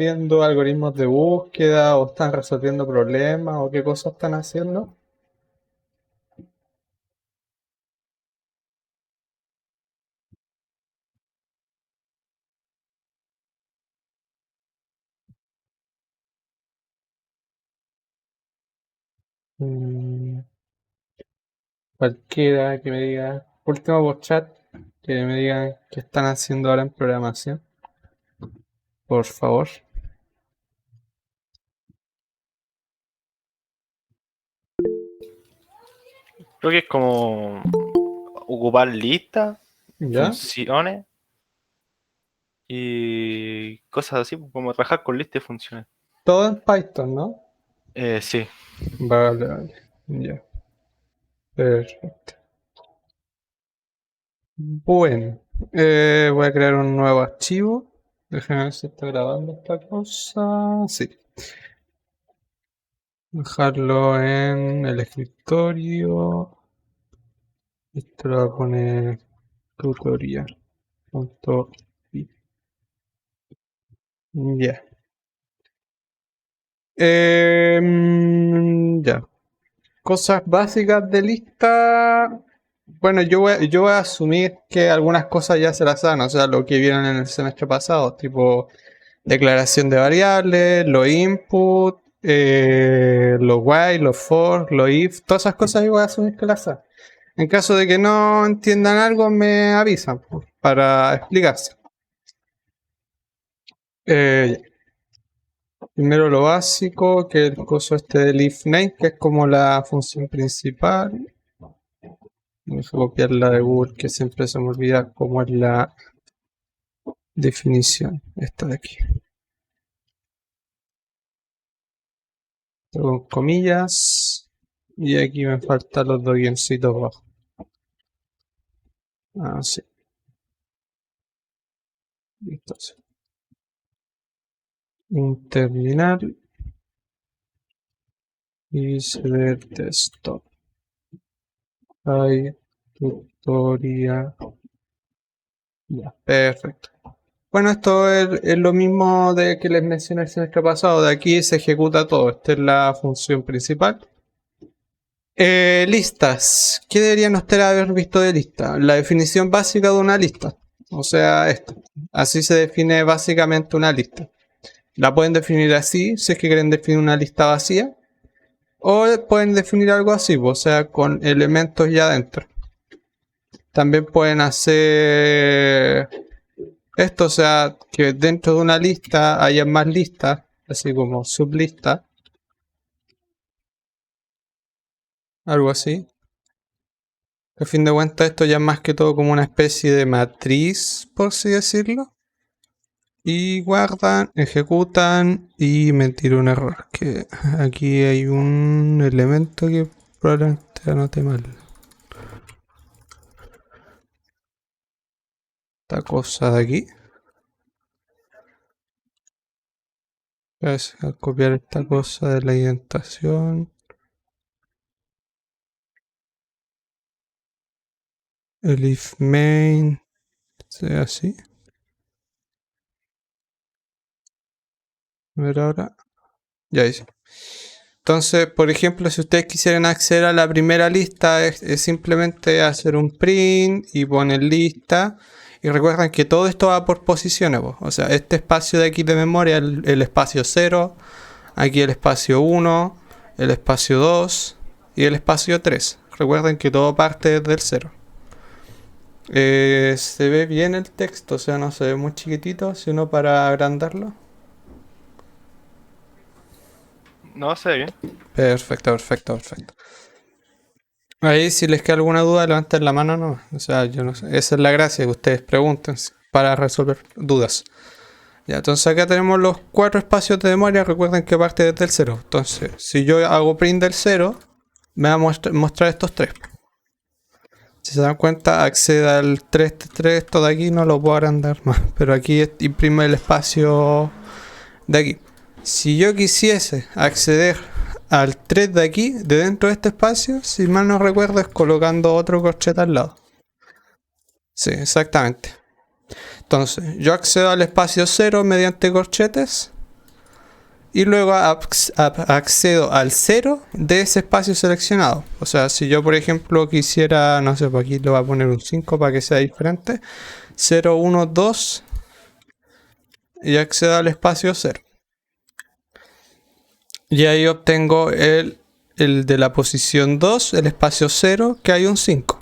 viendo algoritmos de búsqueda o están resolviendo problemas o qué cosas están haciendo? Mm, Cualquiera que me diga, último por chat, que me digan qué están haciendo ahora en programación, por favor. Creo que es como ocupar listas, ¿Ya? funciones y cosas así, como trabajar con listas y funciones. Todo en Python, ¿no? Sí. Vale, vale. Ya. Perfecto. Bueno, voy a crear un nuevo archivo. Déjame ver si está grabando esta cosa. Sí. Dejarlo en el escritorio. Esto lo voy a poner tutorial.py. Ya. Ya. Cosas básicas de lista. Bueno, yo voy a asumir que algunas cosas ya se las saben, o sea, lo que vieron en el semestre pasado, tipo declaración de variables, los input, los while, los for, los if, todas esas cosas yo voy a asumir que las saben. En caso de que no entiendan algo, me avisan para explicarse. Primero lo básico, que es el coso este del if name, que es como la función principal. Voy a copiar la de Google, que siempre se me olvida cómo es la definición. Esta de aquí. Con comillas. Y aquí me faltan los dos guioncitos abajo. Ah, sí. Entonces, un terminal y cd desktop. Hay tutorial. Ya, perfecto. Bueno, esto es lo mismo de que les mencioné el semestre pasado. De aquí se ejecuta todo. Esta es la función principal. Listas. ¿Qué deberían ustedes haber visto de lista? La definición básica de una lista. O sea, esto. Así se define básicamente una lista. La pueden definir así, si es que quieren definir una lista vacía. O pueden definir algo así, o sea, con elementos ya dentro. También pueden hacer esto, o sea, que dentro de una lista haya más listas, así como sublista. Algo así. A fin de cuentas, esto ya es más que todo como una especie de matriz, por así decirlo. Y guardan, ejecutan y me tiró un error. Que aquí hay un elemento que probablemente anoté mal. Esta cosa de aquí. Voy a copiar esta cosa de la indentación. El if main. Sea así. A ver ahora. Ya hice. Entonces, por ejemplo, si ustedes quisieran acceder a la primera lista, es simplemente hacer un print y poner lista. Y recuerden que todo esto va por posiciones. O sea, este espacio de aquí de memoria, el espacio 0, aquí el espacio 1, el espacio 2 y el espacio 3. Recuerden que todo parte desde el 0. Se ve bien el texto, o sea, no se ve muy chiquitito, sino para agrandarlo. No, se ve bien. Perfecto, perfecto, perfecto. Ahí si les queda alguna duda, levanten la mano, no. O sea, yo no sé. Esa es la gracia, que ustedes pregunten para resolver dudas. Ya, entonces acá tenemos los 4 espacios de memoria. Recuerden que parte desde el 0. Entonces, si yo hago print del 0, me va a mostrar estos 3. Si se dan cuenta, acceda al 3, 3, esto de aquí no lo puedo agrandar más. Pero aquí imprime el espacio de aquí. Si yo quisiese acceder al 3 de aquí, de dentro de este espacio, si mal no recuerdo, es colocando otro corchete al lado. Sí, exactamente. Entonces, yo accedo al espacio 0 mediante corchetes. y luego accedo al 0 de ese espacio seleccionado. O sea, si yo por ejemplo quisiera, no sé, por aquí le voy a poner un 5 para que sea diferente, 0, 1, 2 y accedo al espacio 0. Y ahí obtengo el de la posición 2, el espacio 0, que hay un 5.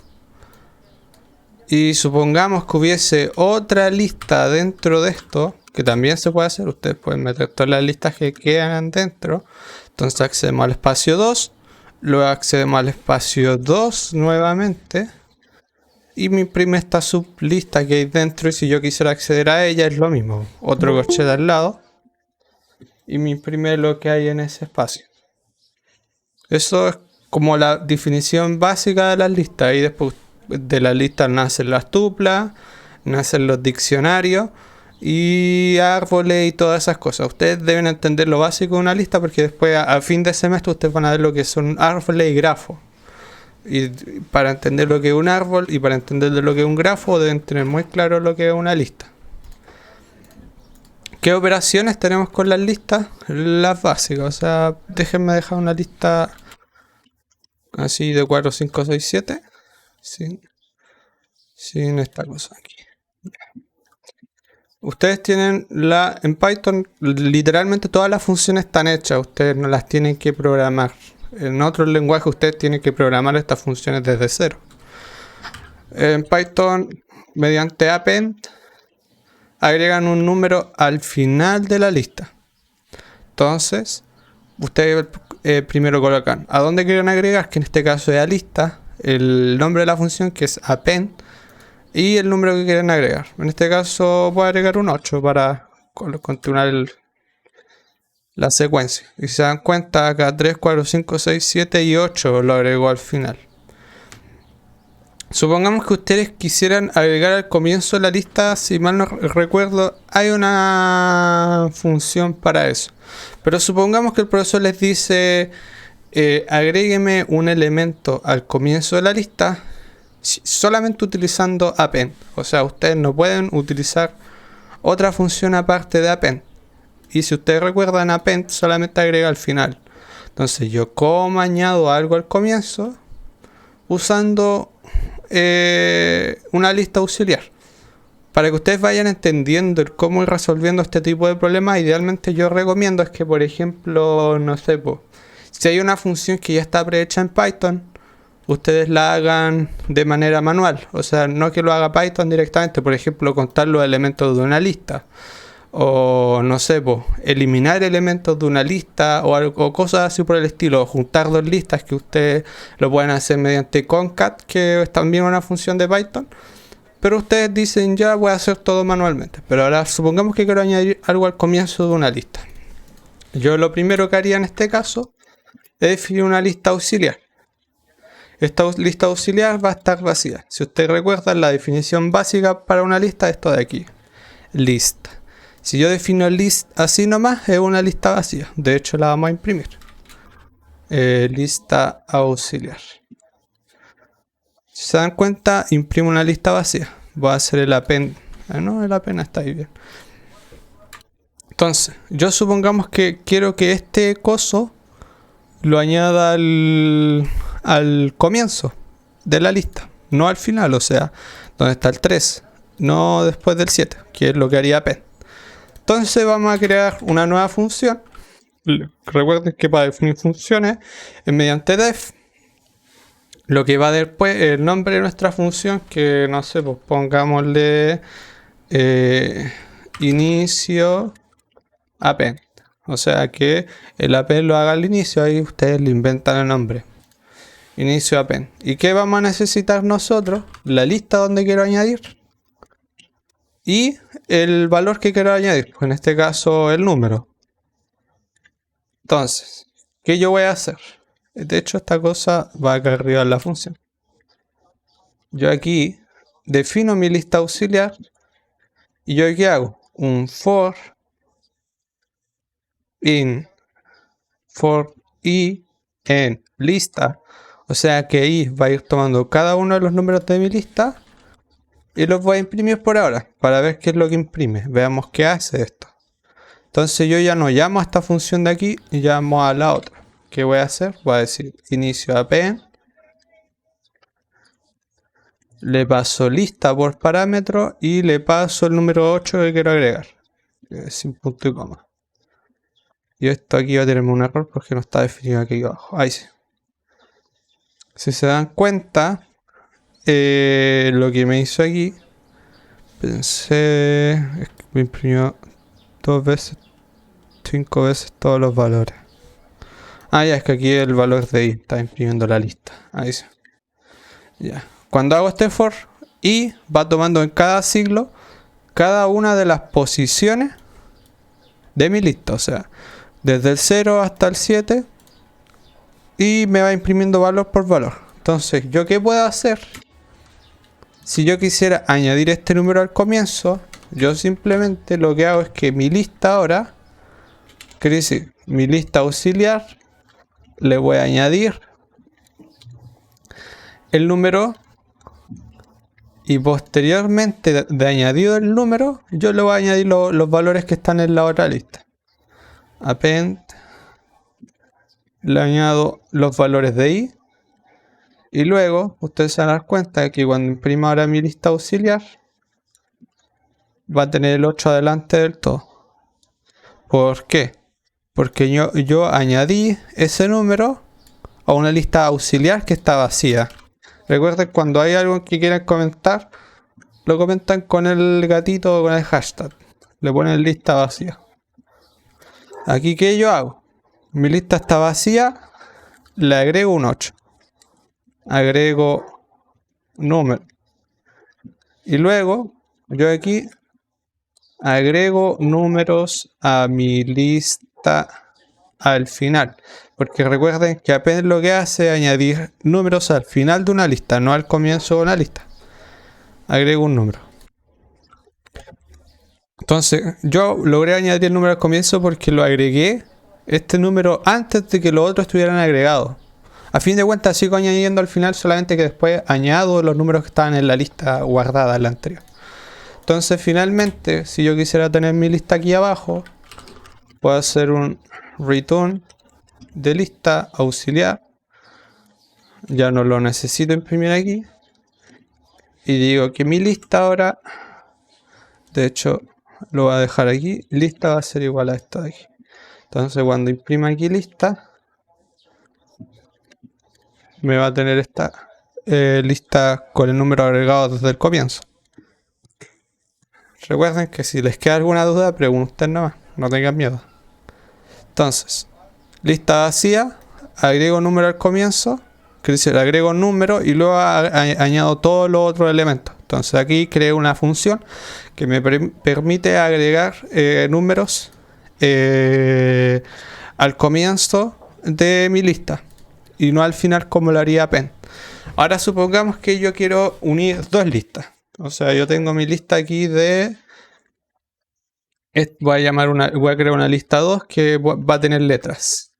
Y supongamos que hubiese otra lista dentro de esto, que también se puede hacer. Ustedes pueden meter todas las listas que quedan dentro. Entonces accedemos al espacio 2, luego accedemos al espacio 2 nuevamente y me imprime esta sublista que hay dentro, y si yo quisiera acceder a ella es lo mismo, otro corchete al lado y me imprime lo que hay en ese espacio. Eso es como la definición básica de las listas. Y después de las listas nacen las tuplas, nacen los diccionarios y árboles y todas esas cosas. Ustedes deben entender lo básico de una lista, porque después a fin de semestre ustedes van a ver lo que son árboles y grafos. Y para entender lo que es un árbol y para entender lo que es un grafo deben tener muy claro lo que es una lista. ¿Qué operaciones tenemos con las listas? Las básicas. O sea, déjenme dejar una lista así de 4, 5, 6, 7 sin esta cosa aquí. Ustedes tienen en Python literalmente todas las funciones están hechas, ustedes no las tienen que programar. En otros lenguajes ustedes tienen que programar estas funciones desde cero. En Python, mediante append, agregan un número al final de la lista. Entonces, ustedes primero colocan a dónde quieren agregar, que en este caso es a lista, el nombre de la función, que es append, y el número que quieren agregar. En este caso voy a agregar un 8 para continuar la secuencia. Y si se dan cuenta, acá 3, 4, 5, 6, 7 y 8 lo agrego al final. Supongamos que ustedes quisieran agregar al comienzo de la lista, si mal no recuerdo, hay una función para eso. Pero supongamos que el profesor les dice, agrégueme un elemento al comienzo de la lista, solamente utilizando append. O sea, ustedes no pueden utilizar otra función aparte de append. Y si ustedes recuerdan, append solamente agrega al final. Entonces yo como añado algo al comienzo usando una lista auxiliar. Para que ustedes vayan entendiendo cómo ir resolviendo este tipo de problemas, idealmente yo recomiendo es que, por ejemplo, no sé, si hay una función que ya está prehecha en Python, ustedes la hagan de manera manual. O sea, no que lo haga Python directamente, por ejemplo, contar los elementos de una lista. O no sé, eliminar elementos de una lista o cosas así por el estilo. O juntar dos listas, que ustedes lo pueden hacer mediante concat, que es también una función de Python. Pero ustedes dicen, ya voy a hacer todo manualmente. Pero ahora supongamos que quiero añadir algo al comienzo de una lista. Yo lo primero que haría en este caso es definir una lista auxiliar. Esta lista auxiliar va a estar vacía. Si ustedes recuerdan, la definición básica para una lista es esto de aquí. Lista. Si yo defino list así nomás, es una lista vacía. De hecho, la vamos a imprimir. Lista auxiliar. Si se dan cuenta, imprimo una lista vacía. Voy a hacer el append. No, el append está ahí bien. Entonces, yo supongamos que quiero que este coso lo añada al comienzo de la lista, no al final, o sea, donde está el 3, no después del 7, que es lo que haría append. Entonces vamos a crear una nueva función. Recuerden que para definir funciones es mediante def. Lo que va después el nombre de nuestra función, que no sé, pues pongámosle inicio append. O sea que el append lo haga al inicio, ahí ustedes le inventan el nombre. Inicio append. ¿Y qué vamos a necesitar nosotros? La lista donde quiero añadir y el valor que quiero añadir, pues en este caso el número. Entonces, ¿qué yo voy a hacer? De hecho, esta cosa va acá arriba en la función. Yo aquí defino mi lista auxiliar y yo aquí hago un for i en lista. O sea que i va a ir tomando cada uno de los números de mi lista y los voy a imprimir por ahora para ver qué es lo que imprime. Veamos qué hace esto. Entonces yo ya no llamo a esta función de aquí, llamo a la otra. ¿Qué voy a hacer? Voy a decir inicio append. Le paso lista por parámetro y le paso el número 8 que quiero agregar. Sin punto y coma. Y esto aquí va a tenerme un error porque no está definido aquí abajo. Ahí sí. Si se dan cuenta, lo que me hizo aquí, pensé, es que me imprimió 2 veces, 5 veces todos los valores. Ah, ya, es que aquí el valor de i está imprimiendo la lista. Ahí sí. Ya. Cuando hago este for, i va tomando en cada ciclo cada una de las posiciones de mi lista. O sea, desde el 0 hasta el 7. Y me va imprimiendo valor por valor. Entonces, ¿yo qué puedo hacer? Si yo quisiera añadir este número al comienzo, yo simplemente lo que hago es que mi lista ahora, quiere decir, mi lista auxiliar, le voy a añadir el número y posteriormente de añadido el número, yo le voy a añadir los valores que están en la otra lista. Append, le añado los valores de i y luego ustedes se van a dar cuenta de que cuando imprima ahora mi lista auxiliar va a tener el 8 adelante del todo. ¿Por qué? Porque yo añadí ese número a una lista auxiliar que está vacía. Recuerden, cuando hay algo que quieran comentar, lo comentan con el gatito o con el hashtag. Le ponen lista vacía. Aquí, ¿qué yo hago? Mi lista está vacía, le agrego un 8. Agrego número. Y luego, yo aquí agrego números a mi lista al final. Porque recuerden que apenas lo que hace es añadir números al final de una lista, no al comienzo de una lista. Agrego un número. Entonces, yo logré añadir el número al comienzo porque lo agregué este número antes de que los otros estuvieran agregados. A fin de cuentas sigo añadiendo al final, solamente que después añado los números que estaban en la lista guardada en la anterior. Entonces finalmente, si yo quisiera tener mi lista aquí abajo, puedo hacer un return de lista auxiliar. Ya no lo necesito imprimir aquí. Y digo que mi lista ahora, de hecho lo voy a dejar aquí, lista va a ser igual a esto de aquí. Entonces cuando imprima aquí lista, me va a tener esta lista con el número agregado desde el comienzo. Recuerden que si les queda alguna duda, pregunten nomás, no tengan miedo. Entonces, lista vacía, agrego número al comienzo, que dice, le agrego número y luego añado todos los otros elementos. Entonces aquí creo una función que me permite agregar números al comienzo de mi lista y no al final como lo haría append. Ahora supongamos que yo quiero unir dos listas. O sea, yo tengo mi lista aquí de... voy a crear una lista 2 que va a tener letras.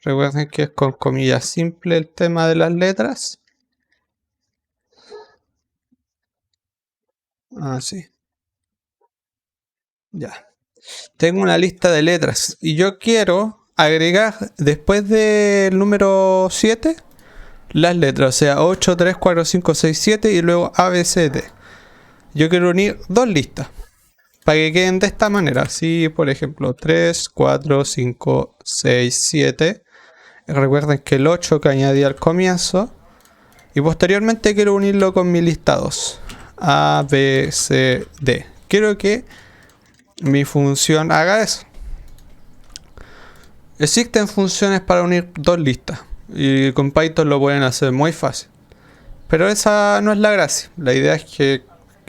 Recuerden que es con comillas simple el tema de las letras. Así. Ya. Tengo una lista de letras y yo quiero agregar después del número 7 las letras, o sea, 8, 3, 4, 5, 6, 7 y luego A, B, C, D. Yo quiero unir dos listas para que queden de esta manera. Así, por ejemplo, 3, 4, 5, 6, 7. Recuerden que el 8 que añadí al comienzo. Y posteriormente quiero unirlo con mi lista 2. A, B, C, D. Quiero que mi función haga eso. Existen funciones para unir dos listas. Y con Python lo pueden hacer muy fácil. Pero esa no es la gracia. La idea es que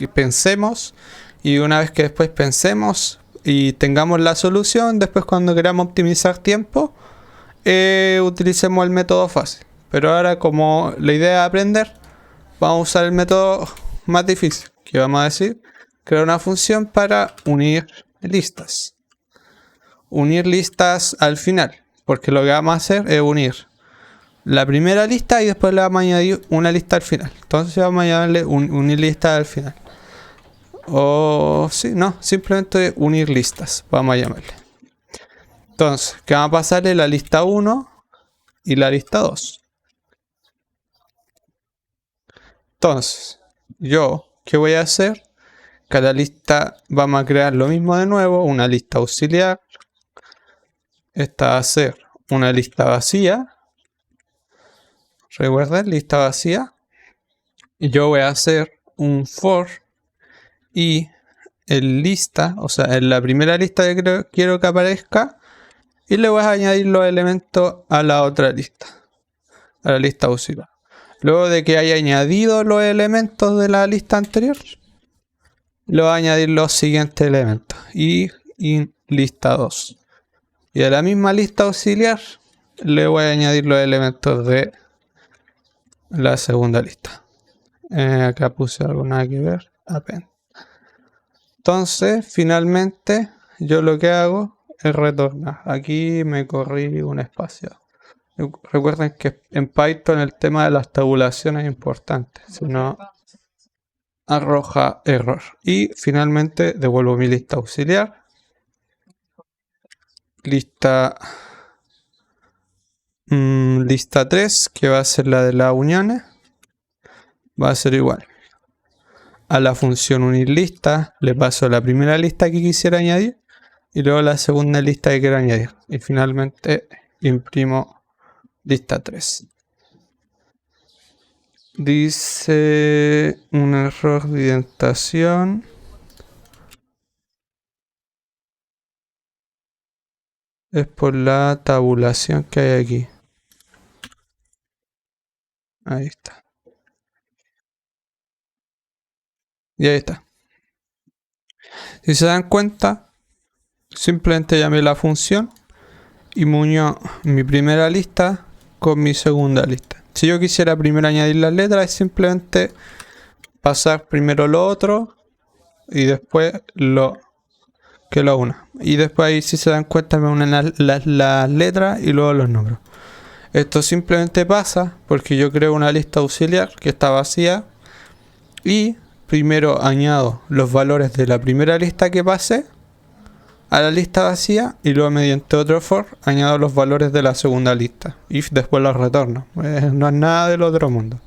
pensemos. Y una vez que después pensemos y tengamos la solución, después cuando queramos optimizar tiempo, utilicemos el método fácil. Pero ahora, como la idea es aprender, vamos a usar el método más difícil, que vamos a decir, crear una función para unir listas. Unir listas al final, porque lo que vamos a hacer es unir la primera lista y después le vamos a añadir una lista al final. Entonces vamos a llamarle unir lista al final. O sí, no, simplemente unir listas, vamos a llamarle. Entonces, ¿qué vamos a pasarle? La lista 1 y la lista 2. Entonces, yo, ¿qué voy a hacer? Cada lista vamos a crear lo mismo de nuevo, una lista auxiliar. Esta va a ser una lista vacía. Recuerden, lista vacía. Y yo voy a hacer un for y en lista, o sea, en la primera lista que quiero que aparezca, y le voy a añadir los elementos a la otra lista, a la lista auxiliar. Luego de que haya añadido los elementos de la lista anterior, le voy a añadir los siguientes elementos y lista 2. Y a la misma lista auxiliar le voy a añadir los elementos de la segunda lista. Acá puse algo nada que ver. Append. Entonces, finalmente, yo lo que hago es retornar. Aquí me corrí un espacio. Recuerden que en Python el tema de las tabulaciones es importante. Si no, arroja error. Y finalmente devuelvo mi lista auxiliar. Lista 3, que va a ser la de las uniones, va a ser igual a la función unirLista. Le paso la primera lista que quisiera añadir y luego la segunda lista que quiero añadir. Y finalmente imprimo lista 3. Dice un error de indentación. Es por la tabulación que hay aquí. Ahí está. Y ahí está. Si se dan cuenta, simplemente llamé la función y me unió mi primera lista con mi segunda lista. Si yo quisiera primero añadir las letras, es simplemente pasar primero lo otro y después lo una. Y después ahí, si se dan cuenta, me unen las letras y luego los números. Esto simplemente pasa porque yo creo una lista auxiliar que está vacía y primero añado los valores de la primera lista que pasé a la lista vacía y luego mediante otro for añado los valores de la segunda lista y después los retorno. No es nada del otro mundo.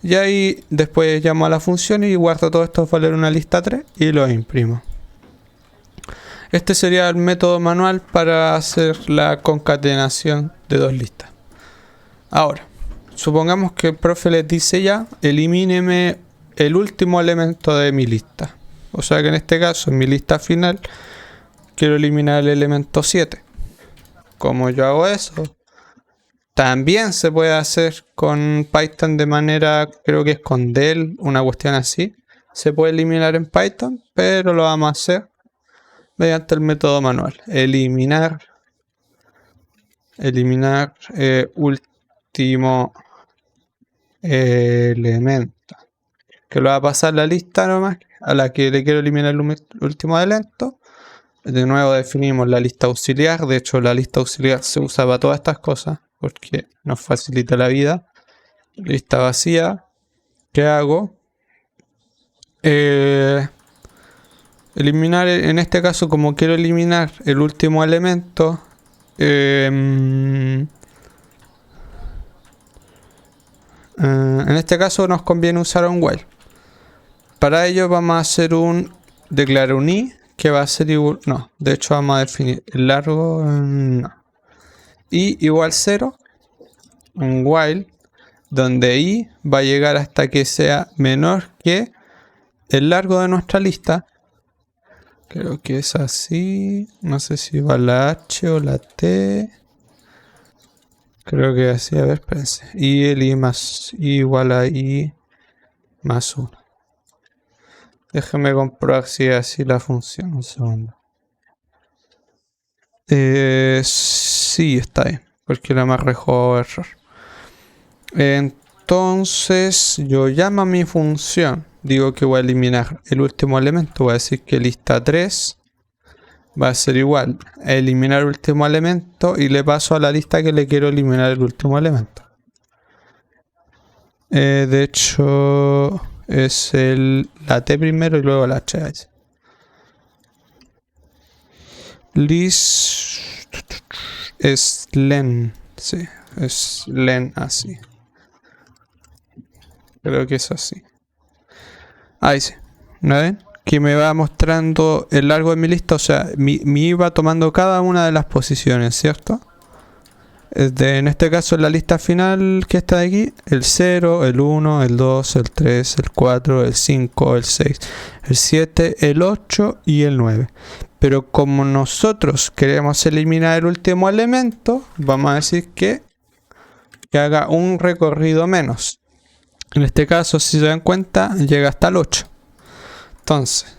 Y ahí después llamo a la función y guardo todos estos valores en una lista 3 y los imprimo. Este sería el método manual para hacer la concatenación de dos listas. Ahora, supongamos que el profe les dice ya, elimíneme el último elemento de mi lista. O sea que en este caso, en mi lista final, quiero eliminar el elemento 7. ¿Cómo yo hago eso? También se puede hacer con Python de manera, creo que es con del, una cuestión así. Se puede eliminar en Python, pero lo vamos a hacer mediante el método manual. Eliminar último elemento. Que lo va a pasar la lista nomás a la que le quiero eliminar el último elemento. De nuevo definimos la lista auxiliar. De hecho, la lista auxiliar se usa para todas estas cosas porque nos facilita la vida. Lista vacía. ¿Qué hago? Eliminar, en este caso, como quiero eliminar el último elemento, en este caso nos conviene usar un while. Para ello vamos a hacer un declarar un i que va a ser igual, no, de hecho vamos a definir el largo, no, i igual 0, un while donde i va a llegar hasta que sea menor que el largo de nuestra lista. Creo que es así. No sé si va la H o la T. Creo que así. A ver, espérense. Y el I más I igual a I más 1. Déjame comprobar si es así la función. Un segundo. Sí, está bien. Porque la más arrojó error. Entonces yo llamo a mi función. Digo que voy a eliminar el último elemento. Voy a decir que lista 3 va a ser igual a eliminar el último elemento. Y le paso a la lista que le quiero eliminar el último elemento. De hecho, Es la T primero y luego la H. Ahí sí. List es len. Sí, es len así. Creo que es así. Ahí sí. ¿No ven? Que me va mostrando el largo de mi lista. O sea, me iba tomando cada una de las posiciones, ¿cierto? En este caso, en la lista final que está de aquí, el 0, el 1, el 2, el 3, el 4, el 5, el 6, el 7, el 8 y el 9. Pero como nosotros queremos eliminar el último elemento, vamos a decir que haga un recorrido menos. En este caso, si se dan cuenta, llega hasta el 8. Entonces,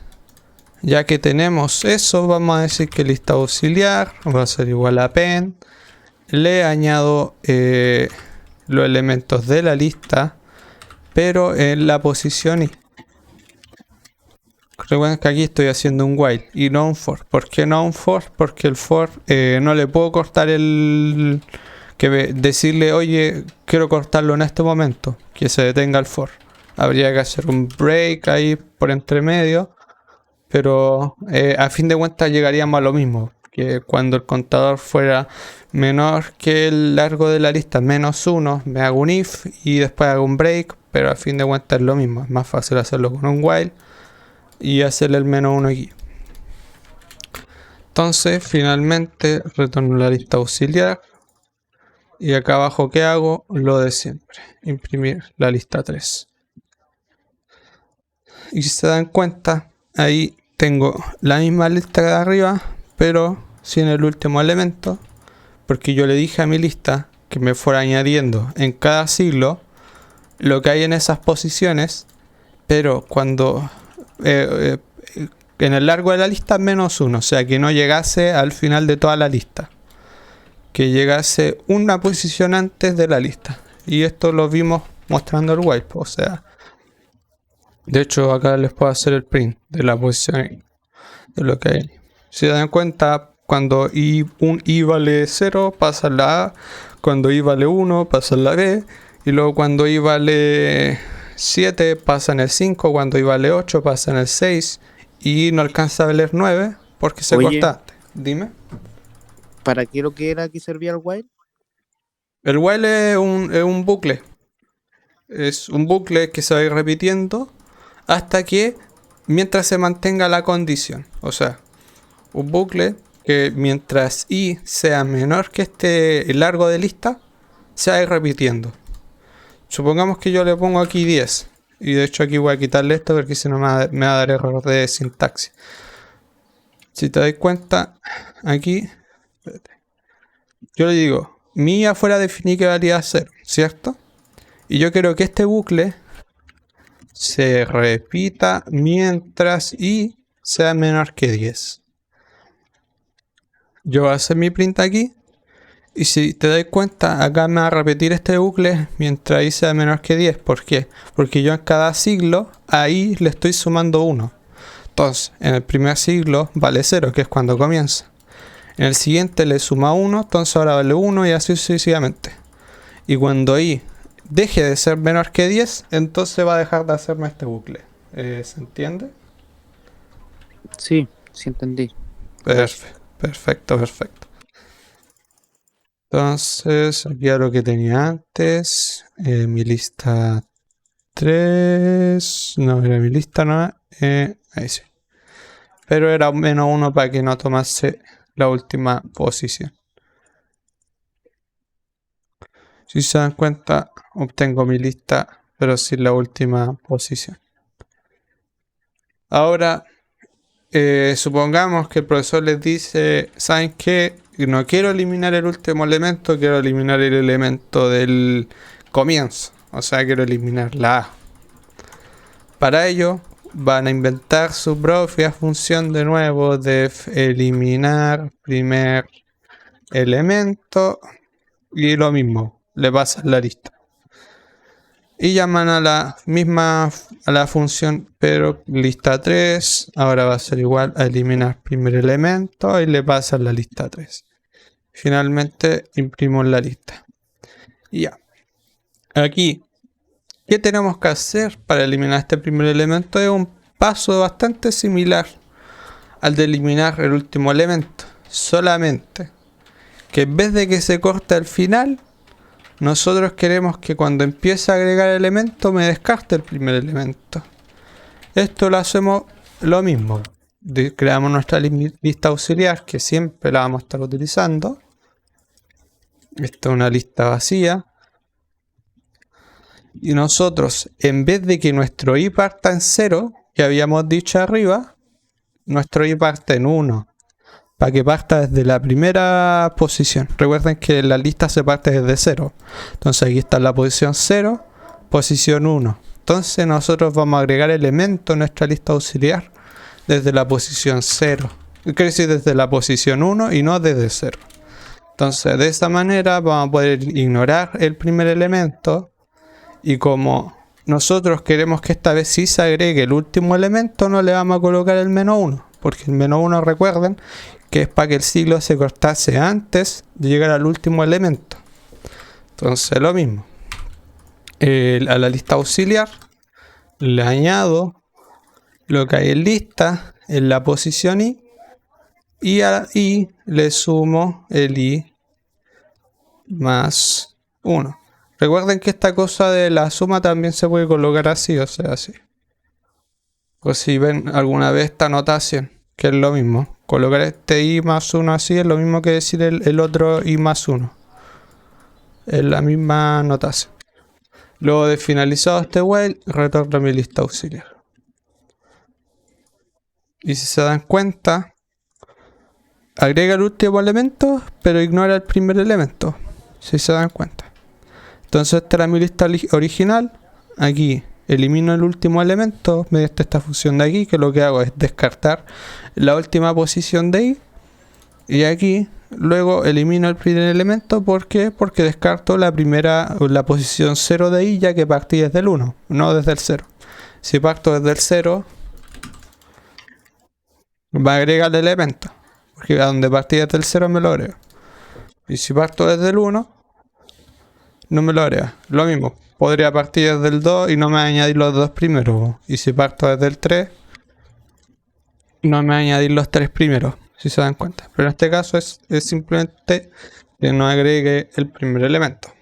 ya que tenemos eso, vamos a decir que lista auxiliar va a ser igual a pen. Le añado los elementos de la lista, pero en la posición i. Recuerden que aquí estoy haciendo un while y no un for. ¿Por qué no un for? Porque el for no le puedo cortar decirle, oye, quiero cortarlo en este momento, que se detenga el for. Habría que hacer un break ahí por entre medio, pero a fin de cuentas llegaríamos a lo mismo, que cuando el contador fuera menor que el largo de la lista, menos 1, me hago un if y después hago un break, pero a fin de cuentas es lo mismo. Es más fácil hacerlo con un while y hacerle el menos 1 aquí. Entonces, finalmente retorno la lista auxiliar. Y acá abajo, ¿qué hago? Lo de siempre. Imprimir la lista 3. Y si se dan cuenta, ahí tengo la misma lista de arriba, pero sin el último elemento. Porque yo le dije a mi lista que me fuera añadiendo en cada siglo lo que hay en esas posiciones. Pero cuando en el largo de la lista menos 1, o sea que no llegase al final de toda la lista, que llegase una posición antes de la lista. Y esto lo vimos mostrando el while, o sea, de hecho acá les puedo hacer el print de la posición de lo que hay. Si se dan cuenta, cuando un i vale 0 pasa en la A, cuando i vale 1 pasa en la B, y luego cuando i vale 7 pasa en el 5, cuando i vale 8 pasa en el 6, y no alcanza a valer 9 porque se corta. Dime. ¿Para qué lo que era que servía el while? El while es un bucle. Es un bucle que se va a ir repitiendo hasta que mientras se mantenga la condición. O sea, un bucle que mientras i sea menor que este largo de lista, se va a ir repitiendo. Supongamos que yo le pongo aquí 10. Y de hecho aquí voy a quitarle esto porque si no me va a dar error de sintaxis. Si te das cuenta, aquí yo le digo, mi afuera definí que valía 0, ¿cierto? Y yo quiero que este bucle se repita mientras i sea menor que 10. Yo voy a hacer mi print aquí. Y si te das cuenta, acá me va a repetir este bucle mientras i sea menor que 10. ¿Por qué? Porque yo en cada siglo ahí le estoy sumando 1. Entonces, en el primer siglo vale 0, que es cuando comienza. En el siguiente le suma 1, entonces ahora vale 1 y así sucesivamente. Y cuando i deje de ser menor que 10, entonces va a dejar de hacerme este bucle. ¿Se entiende? Sí, sí entendí. Perfecto. Entonces, aquí a lo que tenía antes, mi lista 3, no era mi lista, no, ahí sí. Pero era menos 1 para que no tomase la última posición. Si se dan cuenta, obtengo mi lista, pero sin la última posición. Ahora, supongamos que el profesor les dice, ¿saben qué? No quiero eliminar el último elemento, quiero eliminar el elemento del comienzo. O sea, quiero eliminar la A. Para ello, van a inventar su propia función de nuevo de eliminar primer elemento y lo mismo, le pasan la lista. Y llaman a la misma, a la función, pero lista 3, ahora va a ser igual a eliminar primer elemento y le pasan la lista 3. Finalmente imprimo la lista. Y ya. Aquí, ¿Qué tenemos que hacer para eliminar este primer elemento? Es un paso bastante similar al de eliminar el último elemento. Solamente que en vez de que se corte al final, nosotros queremos que cuando empiece a agregar elemento me descarte el primer elemento. Esto lo hacemos lo mismo. Creamos nuestra lista auxiliar, que siempre la vamos a estar utilizando. Esta es una lista vacía. Y nosotros, en vez de que nuestro i parta en 0, que habíamos dicho arriba, nuestro i parte en 1. Para que parta desde la primera posición. Recuerden que la lista se parte desde 0. Entonces aquí está la posición 0, posición 1. Entonces nosotros vamos a agregar elementos en nuestra lista auxiliar desde la posición 0. Quiere decir desde la posición 1 y no desde 0. Entonces de esta manera vamos a poder ignorar el primer elemento. Y como nosotros queremos que esta vez sí se agregue el último elemento, no le vamos a colocar el -1. Porque el -1, recuerden, que es para que el ciclo se cortase antes de llegar al último elemento. Entonces lo mismo. A la lista auxiliar le añado lo que hay en lista en la posición i, y a i le sumo el i más 1. Recuerden que esta cosa de la suma también se puede colocar así, o sea, así. O si ven alguna vez esta notación, que es lo mismo. Colocar este i más 1 así es lo mismo que decir el otro i más 1. Es la misma notación. Luego de finalizado este while, retorno a mi lista auxiliar. Y si se dan cuenta, agrega el último elemento, pero ignora el primer elemento. Si se dan cuenta. Entonces esta era mi lista original. Aquí elimino el último elemento mediante esta función de aquí, que lo que hago es descartar la última posición de i. Y aquí luego elimino el primer elemento. ¿Por qué? Porque descarto la posición 0 de i, ya que partí desde el 1, no desde el 0. Si parto desde el 0, va a agregar el elemento, porque a donde partí desde el 0 me lo agrega. Y si parto desde el 1, no me lo agrega. Lo mismo, podría partir desde el 2 y no me va a añadir los dos primeros. Y si parto desde el 3, no me va a añadir los tres primeros, si se dan cuenta. Pero en este caso es simplemente que no agregue el primer elemento.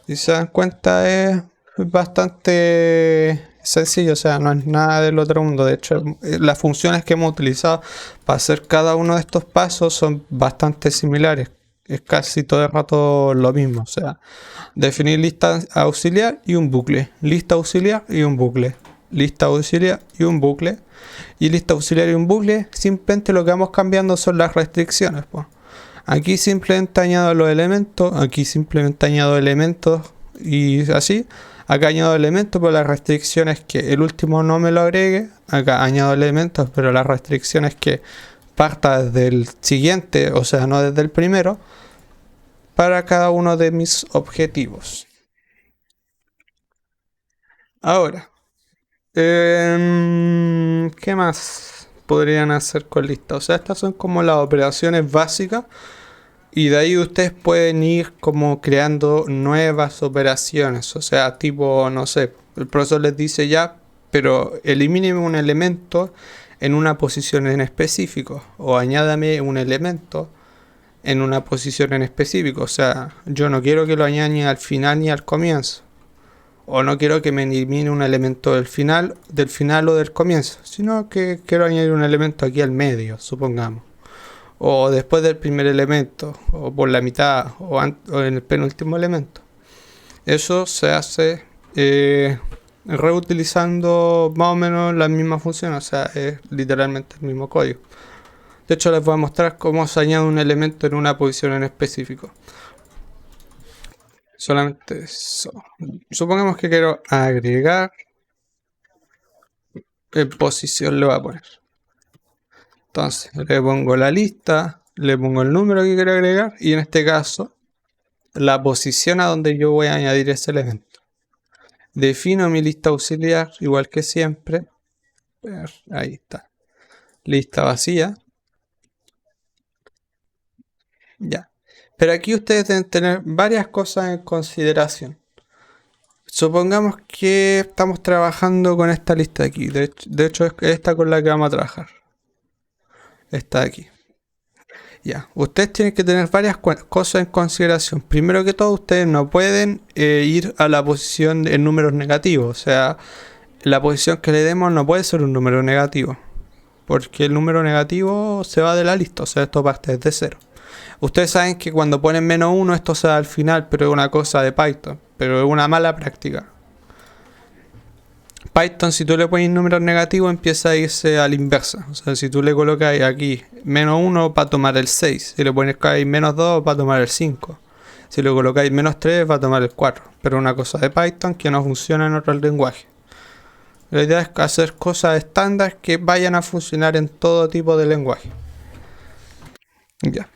Si se dan cuenta es bastante sencillo, o sea, no es nada del otro mundo. De hecho, las funciones que hemos utilizado para hacer cada uno de estos pasos son bastante similares. Es casi todo el rato lo mismo, o sea, definir lista auxiliar y un bucle, lista auxiliar y un bucle, lista auxiliar y un bucle, y lista auxiliar y un bucle. Simplemente lo que vamos cambiando son las restricciones, pues. Aquí simplemente añado los elementos, aquí simplemente añado elementos y así. Acá añado elementos, pero la restricción es que el último no me lo agregue. Acá añado elementos, pero la restricción es que parta desde el siguiente, o sea, no desde el primero, para cada uno de mis objetivos. Ahora, ¿qué más podrían hacer con lista? O sea, estas son como las operaciones básicas, y de ahí ustedes pueden ir como creando nuevas operaciones. O sea, tipo, no sé, el profesor les dice ya, pero elimíneme un elemento en una posición en específico, o añádame un elemento en una posición en específico. O sea, yo no quiero que lo añada ni al final ni al comienzo, o no quiero que me elimine un elemento del final o del comienzo, sino que quiero añadir un elemento aquí al medio, supongamos, o después del primer elemento, o por la mitad, o en el penúltimo elemento. Eso se hace reutilizando más o menos la misma función, o sea, es literalmente el mismo código. De hecho, les voy a mostrar cómo se añade un elemento en una posición en específico. Solamente eso. Supongamos que quiero agregar. En posición le voy a poner. Entonces, le pongo la lista, le pongo el número que quiero agregar, y en este caso, la posición a donde yo voy a añadir ese elemento. Defino mi lista auxiliar, igual que siempre. Ahí está. Lista vacía. Ya. Pero aquí ustedes deben tener varias cosas en consideración. supongamos que estamos trabajando con esta lista de aquí. De hecho, es esta con la que vamos a trabajar. Esta de aquí. Ya, ustedes tienen que tener varias cosas en consideración. Primero que todo, ustedes no pueden ir a la posición en números negativos. O sea, la posición que le demos no puede ser un número negativo. Porque el número negativo se va de la lista. O sea, esto parte desde cero. Ustedes saben que cuando ponen -1 esto se da al final, pero es una cosa de Python. Pero es una mala práctica. Python, si tú le pones números negativos, empieza a irse a la inversa. O sea, si tú le colocas aquí -1 va a tomar el 6. Si le pones ahí -2 va a tomar el 5. Si le colocáis -3 va a tomar el 4. Pero una cosa de Python que no funciona en otros lenguajes. La idea es hacer cosas estándar que vayan a funcionar en todo tipo de lenguaje. Ya.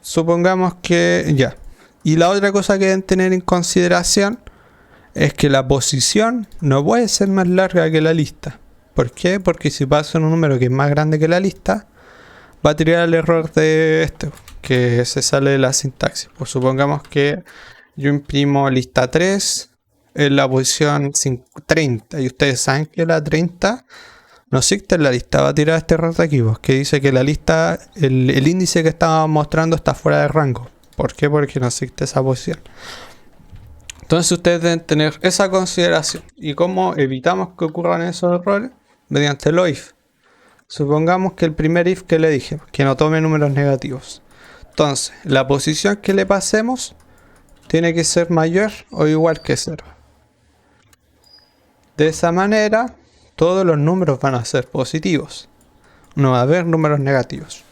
Supongamos que ya. Y la otra cosa que deben tener en consideración es que la posición no puede ser más larga que la lista. ¿Por qué? Porque si paso en un número que es más grande que la lista, va a tirar el error de este, que se sale de la sintaxis. Pues supongamos que yo imprimo lista 3 en la posición 30 y ustedes saben que la 30 no existe en la lista, va a tirar este error de aquí, pues, que dice que la lista, el índice que estaba mostrando está fuera de rango. ¿Por qué? Porque no existe esa posición. Entonces ustedes deben tener esa consideración. ¿Y cómo evitamos que ocurran esos errores? Mediante el if. Supongamos que el primer if que le dije, que no tome números negativos. Entonces, la posición que le pasemos tiene que ser mayor o igual que 0. De esa manera, todos los números van a ser positivos. No va a haber números negativos.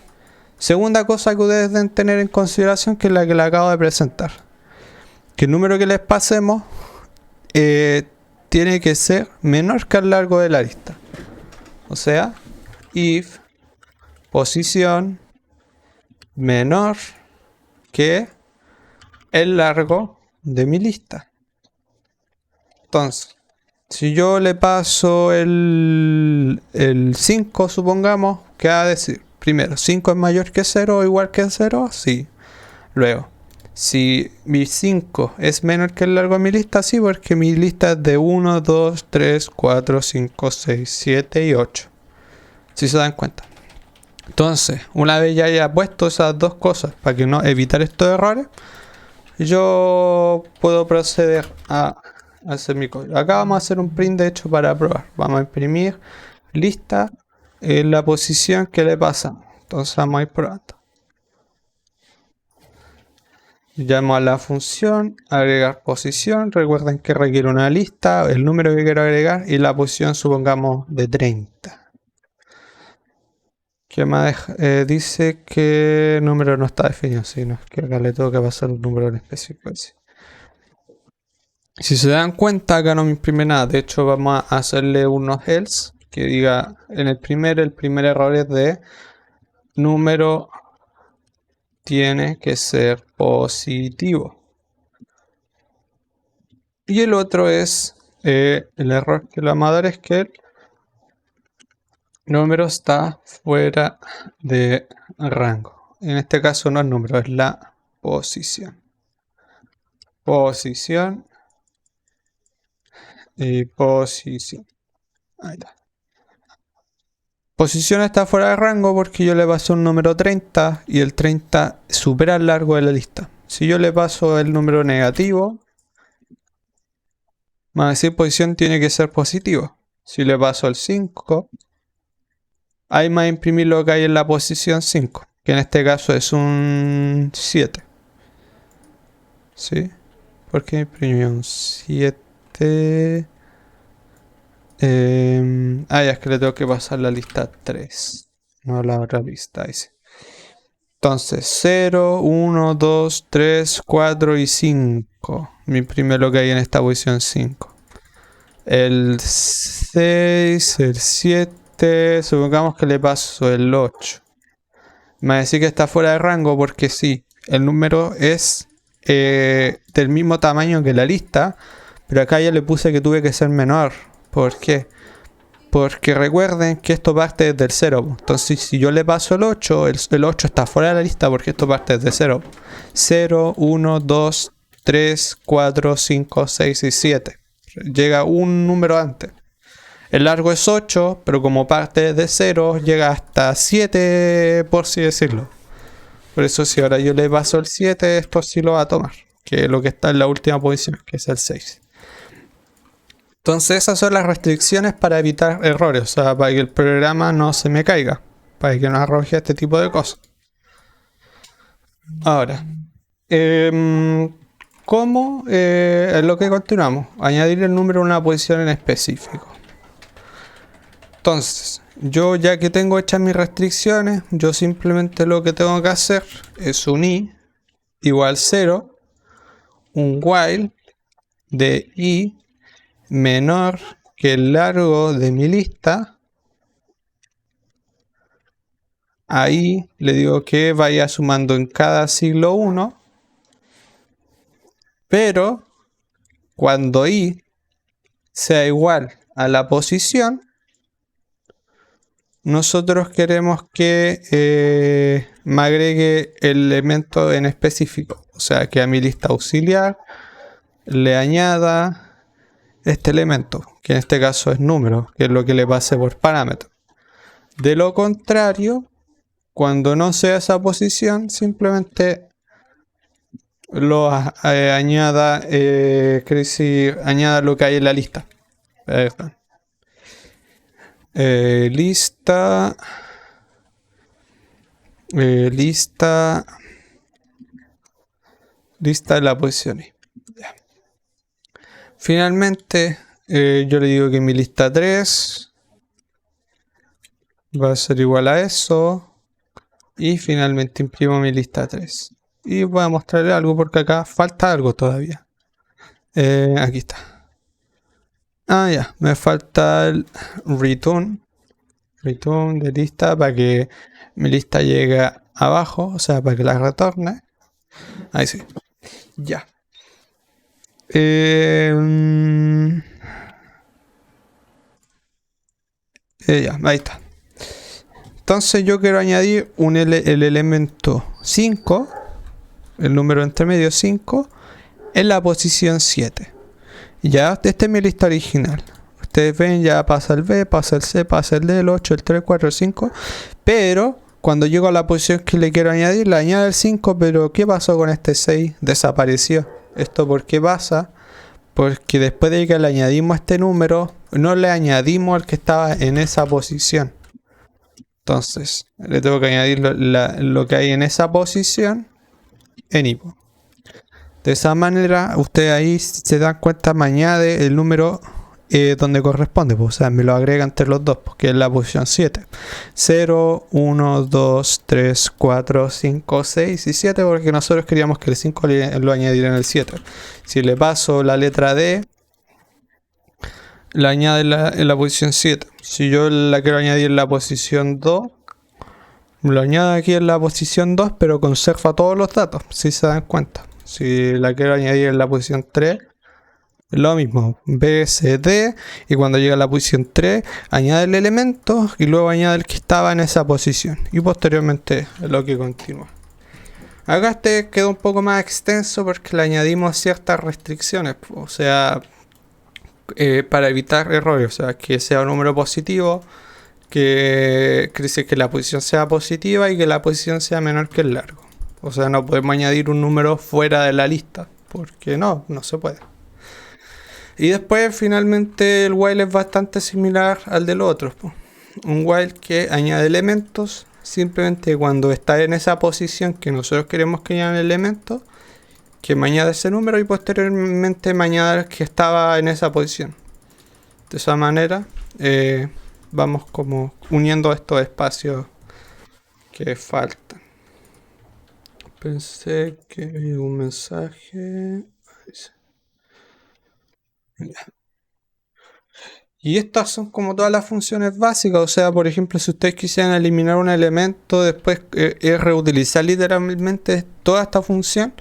Segunda cosa que ustedes deben tener en consideración, que es la que le acabo de presentar. Que el número que les pasemos tiene que ser menor que el largo de la lista. O sea, if posición menor que el largo de mi lista. Entonces, si yo le paso el 5, supongamos, ¿qué va a decir? Primero, 5 es mayor que 0 o igual que 0, sí. Luego, si mi 5 es menor que el largo de mi lista, sí, porque mi lista es de 1, 2, 3, 4, 5, 6, 7 y 8. Si se dan cuenta. Entonces, una vez ya haya puesto esas dos cosas para que no evitar estos errores, yo puedo proceder a hacer mi código. Acá vamos a hacer un print de hecho para probar. Vamos a imprimir lista en la posición que le pasamos. Entonces vamos a ir probando. Llamo a la función, agregar posición. Recuerden que requiere una lista, el número que quiero agregar y la posición supongamos de 30. ¿Qué más dice que el número no está definido? Sino es que acá le tengo que pasar un número en específico. Si se dan cuenta, acá no me imprime nada. De hecho, vamos a hacerle unos else que diga en el primer error es de número tiene que ser positivo. Y el otro es el error que le vamos a dar es que el número está fuera de rango. En este caso no es número, es la posición. Posición y posición. Ahí está. Posición está fuera de rango porque yo le paso un número 30 y el 30 supera el largo de la lista. Si yo le paso el número negativo, va a decir posición tiene que ser positivo. Si le paso el 5, ahí me va a imprimir lo que hay en la posición 5, que en este caso es un 7. ¿Sí? Porque imprimió un 7. Ya es que le tengo que pasar la lista 3, no la otra lista. Dice. Entonces 0, 1, 2, 3, 4 y 5. Me imprime lo que hay en esta posición 5. El 6, el 7, supongamos que le paso el 8. Me va a decir que está fuera de rango porque sí, el número es del mismo tamaño que la lista, pero acá ya le puse que tuve que ser menor. ¿Por qué? Porque recuerden que esto parte desde el 0. Entonces si yo le paso el 8, el 8 está fuera de la lista porque esto parte desde 0. 0, 1, 2, 3, 4, 5, 6 y 7. Llega un número antes. El largo es 8, pero como parte de 0, llega hasta 7, por así decirlo. Por eso si ahora yo le paso el 7, esto sí lo va a tomar, que es lo que está en la última posición, que es el 6. Entonces esas son las restricciones para evitar errores, o sea, para que el programa no se me caiga, para que no arroje este tipo de cosas. Ahora, ¿cómo es lo que continuamos? Añadir el número a una posición en específico. Entonces, yo ya que tengo hechas mis restricciones, yo simplemente lo que tengo que hacer es un i igual 0, un while de i menor que el largo de mi lista. Ahí le digo que vaya sumando en cada siglo 1, pero cuando i sea igual a la posición, nosotros queremos que me agregue el elemento en específico, o sea que a mi lista auxiliar le añada este elemento, que en este caso es número, que es lo que le pase por parámetro. De lo contrario, cuando no sea esa posición, simplemente lo añada, añada lo que hay en la lista. Lista de la posición I. Finalmente, yo le digo que mi lista 3 va a ser igual a eso. Y finalmente imprimo mi lista 3. Y voy a mostrarle algo porque acá falta algo todavía. Aquí está. Ah, ya. Me falta el return. Return de lista para que mi lista llegue abajo. O sea, para que la retorne. Ahí sí. Ya. Ya, ahí está. Entonces yo quiero añadir el elemento 5, el número entre medio 5, en la posición 7. Ya, esta es mi lista original. Ustedes ven, ya pasa el B, pasa el C, pasa el D, el 8, el 3, 4, el 5. Pero cuando llego a la posición que le quiero añadir, le añado el 5, pero ¿qué pasó con este 6? Desapareció. ¿Esto por qué pasa? Porque después de que le añadimos este número, no le añadimos al que estaba en esa posición. Entonces, le tengo que añadir lo que hay en esa posición en hipo. De esa manera, ustedes ahí se dan cuenta, me añade el número donde corresponde. Pues, o sea, me lo agrega entre los dos, porque es la posición 7. 0, 1, 2, 3, 4, 5, 6 y 7, porque nosotros queríamos que el 5 lo añadiera en el 7. Si le paso la letra D, la añade en la posición 7. Si yo la quiero añadir en la posición 2, lo añado aquí en la posición 2, pero conserva todos los datos, si se dan cuenta. Si la quiero añadir en la posición 3, lo mismo, B, C, D, y cuando llega a la posición 3, añade el elemento y luego añade el que estaba en esa posición. Y posteriormente lo que continúa. Acá este quedó un poco más extenso porque le añadimos ciertas restricciones, o sea, para evitar errores, o sea, que sea un número positivo, que la posición sea positiva y que la posición sea menor que el largo. O sea, no podemos añadir un número fuera de la lista, porque no se puede. Y después finalmente el while es bastante similar al del otro. Un while que añade elementos simplemente cuando está en esa posición que nosotros queremos que añade elementos, que me añade ese número y posteriormente me añade el que estaba en esa posición. De esa manera vamos como uniendo estos espacios que faltan. Pensé que había un mensaje. Y estas son como todas las funciones básicas. O sea, por ejemplo, si ustedes quisieran eliminar un elemento, después es reutilizar literalmente toda esta función.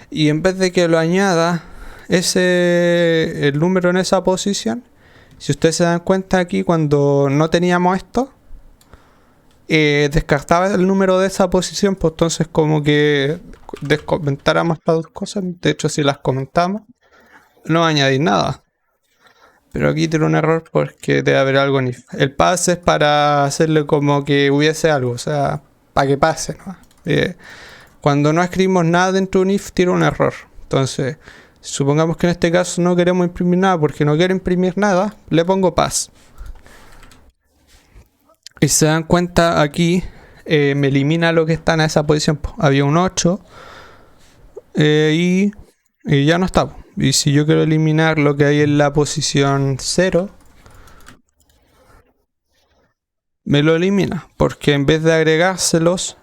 Y en vez de que lo añada el número en esa posición, si ustedes se dan cuenta aquí, cuando no teníamos esto, descartaba el número de esa posición, pues entonces como que descomentáramos las dos cosas, de hecho si las comentamos, no añadir nada. Pero aquí tiene un error porque debe haber algo en if. El pass es para hacerle como que hubiese algo, o sea, para que pase, ¿no? Cuando no escribimos nada dentro de un if, tiene un error. Entonces, supongamos que en este caso no queremos imprimir nada porque no quiero imprimir nada, le pongo pass. Y se dan cuenta aquí, me elimina lo que está en esa posición. Había un 8 y ya no está. Y si yo quiero eliminar lo que hay en la posición 0, me lo elimina. Porque en vez de agregárselos,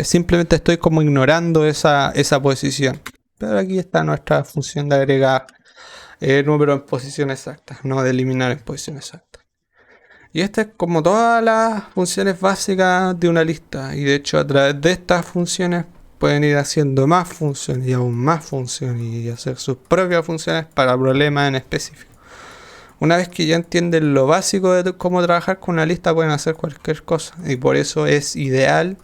simplemente estoy como ignorando esa posición. Pero aquí está nuestra función de agregar número en posición exacta, no de eliminar en posición exacta. Y esta es como todas las funciones básicas de una lista. Y de hecho a través de estas funciones pueden ir haciendo más funciones y aún más funciones y hacer sus propias funciones para problemas en específico. Una vez que ya entienden lo básico de cómo trabajar con una lista, pueden hacer cualquier cosa. Y por eso es ideal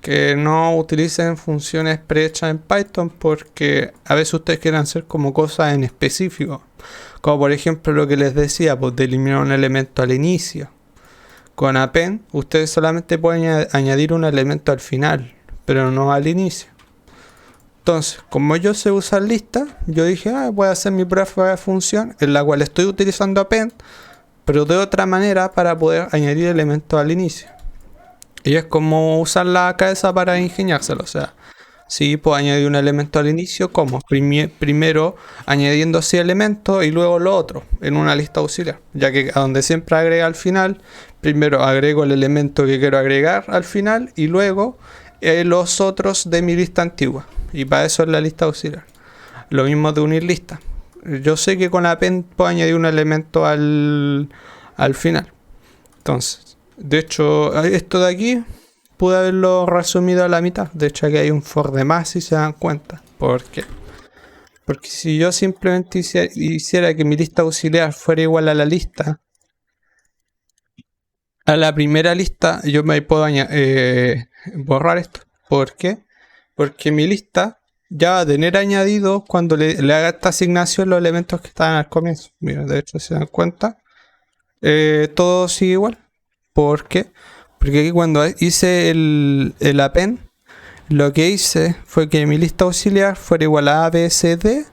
que no utilicen funciones prehechas en Python, porque a veces ustedes quieren hacer como cosas en específico. Como por ejemplo lo que les decía, pues de eliminar un elemento al inicio. Con append, ustedes solamente pueden añadir un elemento al final, pero no al inicio. Entonces, como yo sé usar lista, yo dije, voy a hacer mi propia función en la cual estoy utilizando append, pero de otra manera para poder añadir elementos al inicio. Y es como usar la cabeza para ingeniárselo. O sea, sí puedo añadir un elemento al inicio, como primero añadiendo así elementos y luego lo otro en una lista auxiliar. Ya que a donde siempre agrega al final, primero agrego el elemento que quiero agregar al final y luego los otros de mi lista antigua. Y para eso es la lista auxiliar. Lo mismo de unir listas. Yo sé que con append puedo añadir un elemento al final. Entonces, de hecho, esto de aquí pude haberlo resumido a la mitad. De hecho, aquí hay un for de más si se dan cuenta. ¿Por qué? Porque si yo simplemente hiciera que mi lista auxiliar fuera igual a la lista, a la primera lista, yo me puedo borrar esto. ¿Por qué? Porque mi lista ya va a tener añadido cuando le haga esta asignación los elementos que estaban al comienzo. Mira, de hecho, si se dan cuenta, todo sigue igual. ¿Por qué? Porque aquí cuando hice el append, lo que hice fue que mi lista auxiliar fuera igual a A, B, C, D,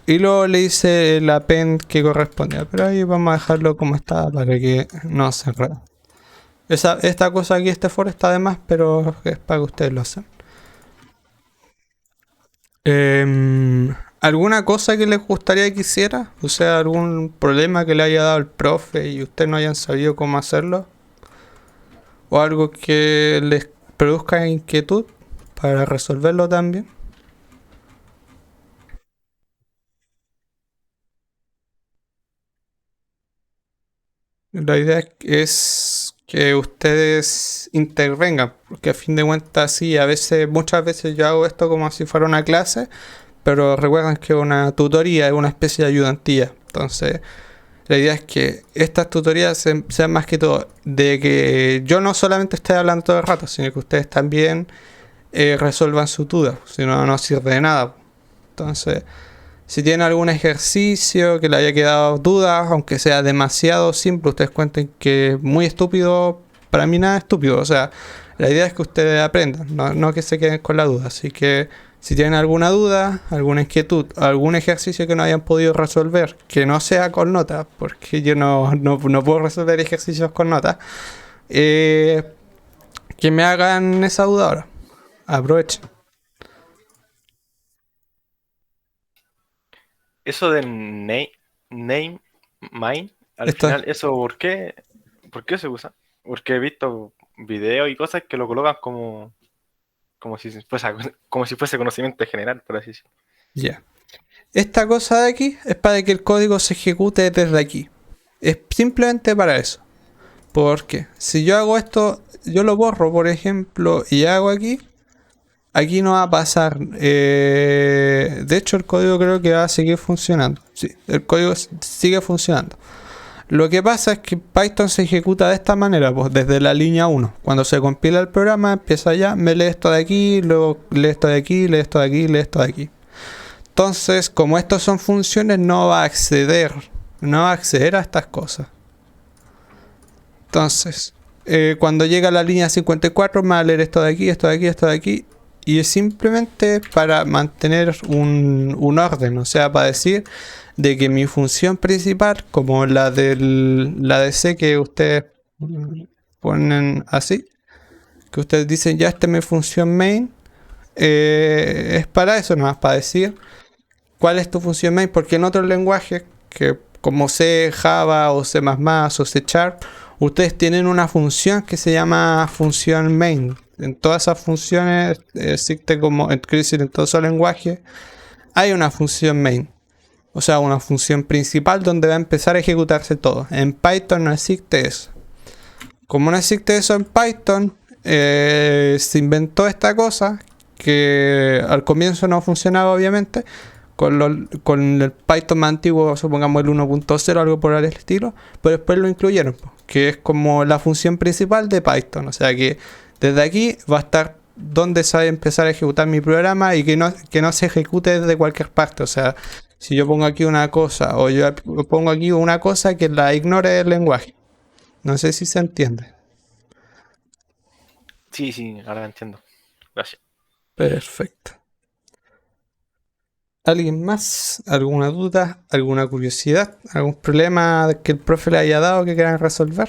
y luego le hice el append que correspondía. Pero ahí vamos a dejarlo como está para que no se enrede. Esta cosa aquí, este for está de más, pero es para que ustedes lo hacen. ¿Alguna cosa que les gustaría que hiciera? O sea, algún problema que le haya dado el profe y ustedes no hayan sabido cómo hacerlo. O algo que les produzca inquietud para resolverlo también. La idea es que ustedes intervengan, porque a fin de cuentas sí, muchas veces yo hago esto como si fuera una clase, pero recuerden que una tutoría es una especie de ayudantía. Entonces, la idea es que estas tutorías sean más que todo de que yo no solamente esté hablando todo el rato, sino que ustedes también resuelvan su duda, si no, no sirve de nada. Entonces, si tienen algún ejercicio que le haya quedado dudas, aunque sea demasiado simple, ustedes cuenten que es muy estúpido, para mí nada estúpido. O sea, la idea es que ustedes aprendan, no que se queden con la duda. Así que si tienen alguna duda, alguna inquietud, algún ejercicio que no hayan podido resolver, que no sea con notas, porque yo no puedo resolver ejercicios con notas, que me hagan esa duda ahora. Aprovechen. Eso de name, mine, al Esto final, ¿eso por qué se usa? Porque he visto videos y cosas que lo colocan como si fuese conocimiento general, por así decirlo. ya. Esta cosa de aquí es para que el código se ejecute desde aquí. Es simplemente para eso. Porque si yo hago esto, yo lo borro, por ejemplo, y hago aquí no va a pasar. De hecho, el código creo que va a seguir funcionando. Sí, el código sigue funcionando. Lo que pasa es que Python se ejecuta de esta manera, pues desde la línea 1. Cuando se compila el programa, empieza ya, me lee esto de aquí, luego lee esto de aquí, lee esto de aquí, lee esto de aquí. Entonces, como estos son funciones, no va a acceder a estas cosas. Entonces, cuando llega a la línea 54, me va a leer esto de aquí, esto de aquí, esto de aquí. Y es simplemente para mantener un orden, o sea, para decir de que mi función principal, como la de C que ustedes ponen así, que ustedes dicen ya esta es mi función main, es para eso, nomás para decir cuál es tu función main, porque en otros lenguajes, que como C, Java o C++ o C Sharp, ustedes tienen una función que se llama función main. En todas esas funciones existe como en todos esos lenguajes hay una función main, o sea, una función principal donde va a empezar a ejecutarse todo. En Python no existe eso. Como no existe eso en Python, se inventó esta cosa que al comienzo no funcionaba, obviamente. Con el Python más antiguo, supongamos el 1.0, algo por el estilo, pero después lo incluyeron, que es como la función principal de Python. O sea que desde aquí va a estar donde se va a empezar a ejecutar mi programa y que no se ejecute desde cualquier parte. O sea, si yo pongo aquí una cosa o yo pongo aquí una cosa, que la ignore el lenguaje. No sé si se entiende. Sí, ahora entiendo. Gracias. Perfecto. ¿Alguien más? ¿Alguna duda? ¿Alguna curiosidad? ¿Algún problema que el profe le haya dado que quieran resolver?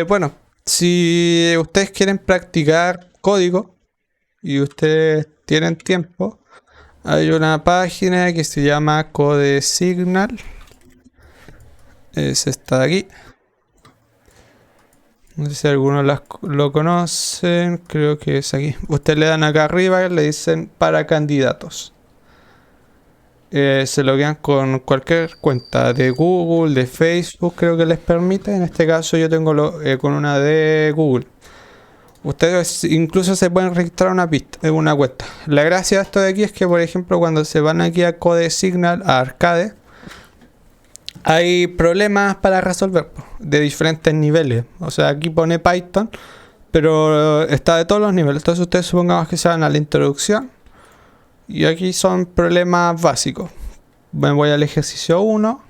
Bueno, si ustedes quieren practicar código y ustedes tienen tiempo, hay una página que se llama CodeSignal. Es esta de aquí. No sé si algunos lo conocen, creo que es aquí. Ustedes le dan acá arriba y le dicen para candidatos. Se loguean con cualquier cuenta de Google, de Facebook, creo que les permite. En este caso yo tengo con una de Google. Ustedes incluso se pueden registrar una cuenta. La gracia de esto de aquí es que, por ejemplo, cuando se van aquí a CodeSignal, a Arcade, hay problemas para resolver de diferentes niveles. O sea, aquí pone Python, pero está de todos los niveles. Entonces ustedes supongamos que se van a la introducción y aquí son problemas básicos. Me voy al ejercicio 1.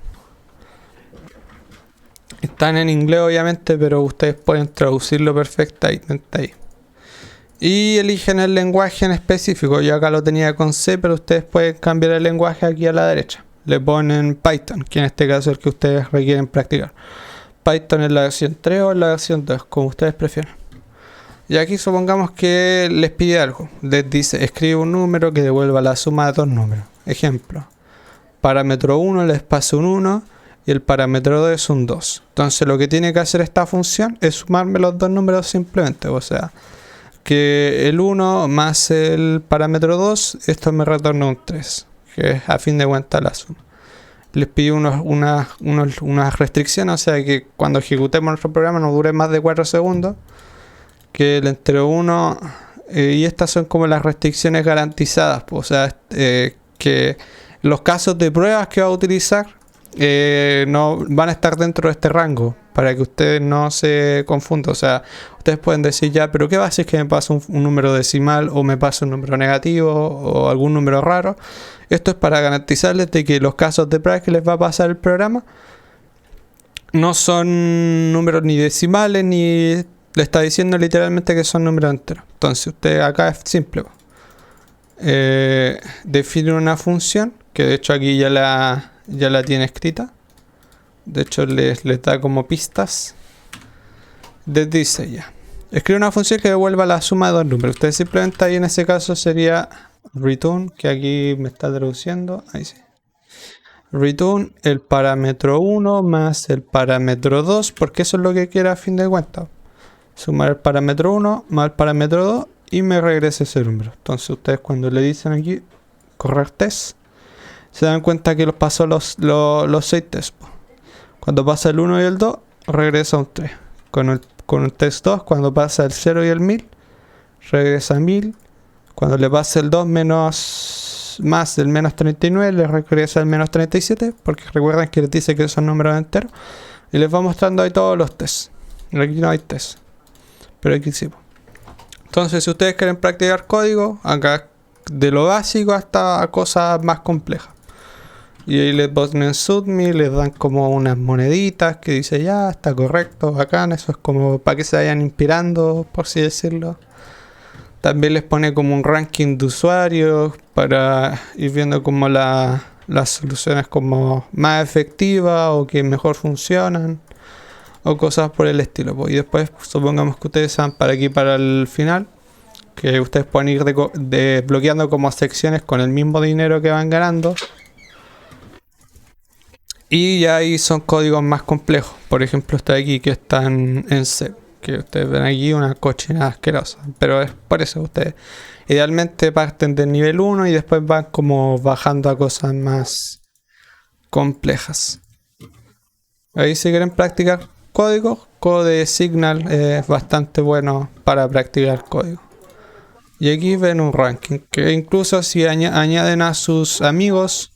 Están en inglés obviamente, pero ustedes pueden traducirlo perfectamente ahí. Y eligen el lenguaje en específico. Yo acá lo tenía con C, pero ustedes pueden cambiar el lenguaje aquí a la derecha. Le ponen Python, que en este caso es el que ustedes requieren practicar. Python en la versión 3 o en la versión 2, como ustedes prefieran. Y aquí supongamos que les pide algo. Les dice, escribe un número que devuelva la suma de dos números. Ejemplo, parámetro 1 les pasa un 1 y el parámetro 2 es un 2. Entonces lo que tiene que hacer esta función es sumarme los dos números simplemente. O sea, que el 1 más el parámetro 2, esto me retorna un 3. Que es a fin de cuentas la suma. Les pido unas restricciones, o sea que cuando ejecutemos nuestro programa no dure más de 4 segundos. Que el entero 1 y estas son como las restricciones garantizadas. O sea, que los casos de pruebas que va a utilizar no van a estar dentro de este rango, para que ustedes no se confundan. O sea, ustedes pueden decir ya, pero ¿qué va a hacer que me pase un número decimal o me pase un número negativo o algún número raro? Esto es para garantizarles de que los casos de prueba que les va a pasar el programa no son números ni decimales, ni le está diciendo literalmente que son números enteros. Entonces usted acá es simple. Define una función, que de hecho aquí ya la tiene escrita. De hecho les da como pistas. Les dice ya, escribe una función que devuelva la suma de dos números. Usted simplemente ahí en ese caso sería return, que aquí me está traduciendo. Ahí sí. Return el parámetro 1 más el parámetro 2, porque eso es lo que quiere a fin de cuentas. Sumar el parámetro 1 más el parámetro 2 y me regresa ese número. Entonces ustedes cuando le dicen aquí correr test, se dan cuenta que los pasó los 6 tests. Cuando pasa el 1 y el 2, regresa un 3. Con el test 2, cuando pasa el 0 y el 1000, regresa 1000, Cuando le pase el 2 menos más del menos 39, le regresa el menos 37, porque recuerden que les dice que son números enteros. Y les va mostrando ahí todos los tests. Aquí no hay test, pero aquí sí. Entonces, si ustedes quieren practicar código, acá de lo básico hasta cosas más complejas. Y ahí les ponen submit, les dan como unas moneditas que dice ya, está correcto, bacán. Eso es como para que se vayan inspirando, por así decirlo. También les pone como un ranking de usuarios para ir viendo como las soluciones como más efectivas o que mejor funcionan o cosas por el estilo. Y después supongamos que ustedes van para aquí para el final, que ustedes pueden ir desbloqueando como secciones con el mismo dinero que van ganando. Y ya ahí son códigos más complejos. Por ejemplo, está aquí que están en C. Que ustedes ven aquí una cochinada asquerosa. Pero es por eso ustedes idealmente parten del nivel 1 y después van como bajando a cosas más complejas. Ahí si quieren practicar código, Code Signal es bastante bueno para practicar código. Y aquí ven un ranking que incluso si añaden a sus amigos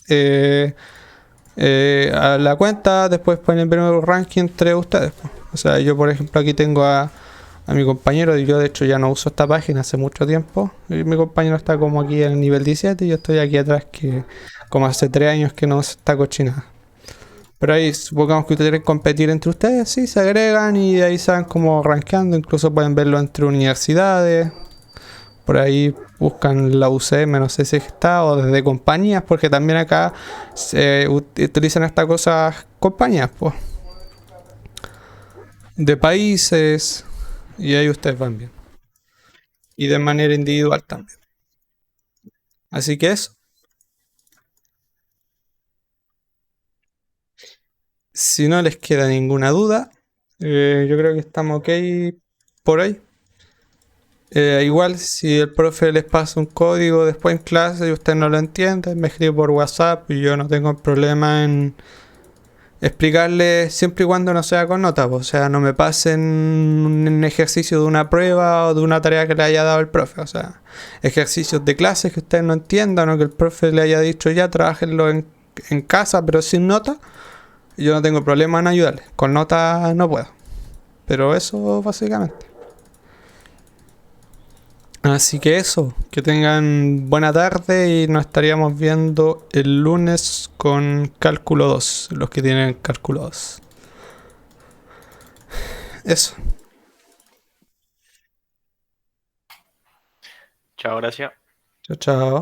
a la cuenta, después pueden ver un ranking entre ustedes. O sea, yo por ejemplo aquí tengo a mi compañero, y yo de hecho ya no uso esta página hace mucho tiempo. Y mi compañero está como aquí en el nivel 17 y yo estoy aquí atrás que como hace 3 años que no uso esta cochinada. Pero ahí supongamos que ustedes quieren competir entre ustedes, sí, se agregan y ahí se van como rankeando. Incluso pueden verlo entre universidades. Por ahí buscan la UCM, no sé si está, o desde compañías, porque también acá se utilizan estas cosas compañías, pues. De países, y ahí ustedes van bien. Y de manera individual también. Así que eso. Si no les queda ninguna duda, yo creo que estamos ok por ahí. Igual si el profe les pasa un código después en clase y usted no lo entiende, me escribe por WhatsApp y yo no tengo problema en explicarle siempre y cuando no sea con nota. O sea, no me pasen un ejercicio de una prueba o de una tarea que le haya dado el profe. O sea, ejercicios de clase que ustedes no entiendan o que el profe le haya dicho ya, trabajenlo en casa pero sin nota. Yo no tengo problema en ayudarle. Con nota no puedo. Pero eso básicamente. Así que eso, que tengan buena tarde y nos estaríamos viendo el lunes con cálculo 2, los que tienen cálculo 2. Eso, Chao, gracias. chao, chao.